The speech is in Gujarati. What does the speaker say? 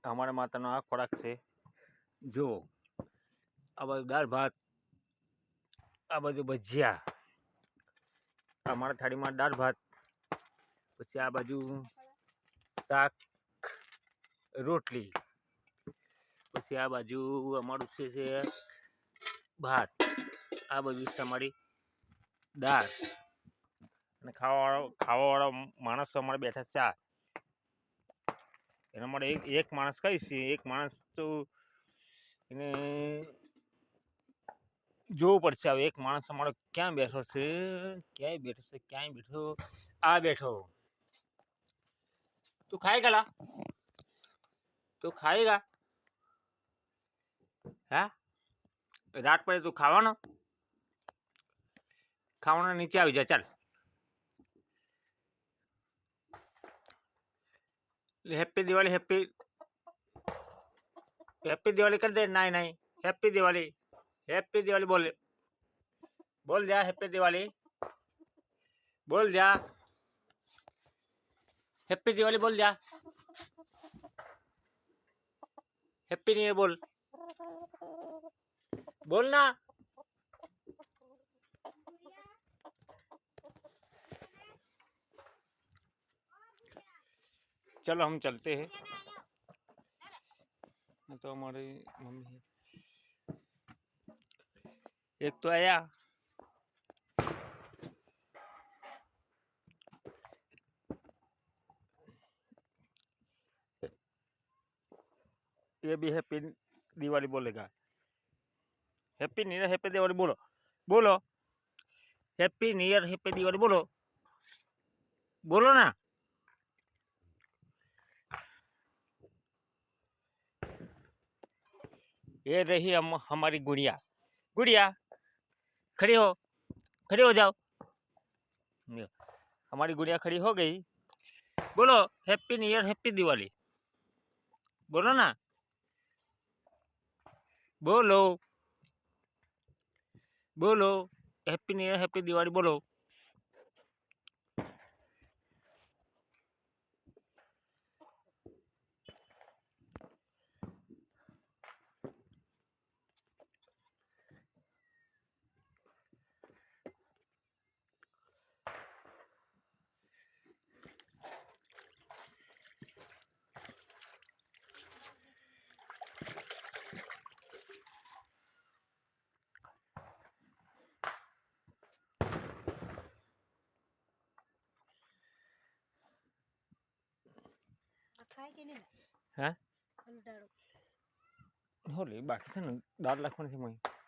અમારા માતાનો આ ખોરાક છે. જો આ બધું દાળ ભાત, આ બધું ભજીયા, અમારા થાળીમાં દાળ ભાત, પછી આ બાજુ શાક રોટલી, પછી આ બાજુ અમારું છે ભાત, આ બાજુ છે અમારી દાળ, અને ખાવાવાળો માણસો અમારે બેઠા છે. એના માટે એક માણસ કહીશ, એક માણસ તો એને જોવું પડશે. હવે એક માણસ અમારો ક્યાં બેઠો છે, ક્યાંય બેઠો, આ બેઠો. તું ખાएगा? તું ખાएगा? હા, રાત પડે તું ખાવાનો નીચે આવી જા. ચાલ, હેપી દિવાળી, હેપી દિવાળી કરી દે. નહીં, હેપી દિવાળી બોલ જા. હેપી દિવાળી બોલ જા. હેપી દિવાળી બોલ જા. હેપી ન્યુ યર बोल ना. चलो हम चलते हैं. तो हमारी मम्मी है, एक तो आया, ये भी हैप्पी दिवाली बोलेगा. Happy new year, happy Diwali बोलो. Happy new year, happy Diwali बोलो ना. ये रही हमारी गुड़िया. खड़ी हो जाओ. हमारी गुड़िया खड़ी हो गई. बोलो happy new year, happy Diwali बोलो ना. बोलो happy new year, happy Diwali बोलो. હા, હોલે બાકી છે ને દાળ નાખવાની છે.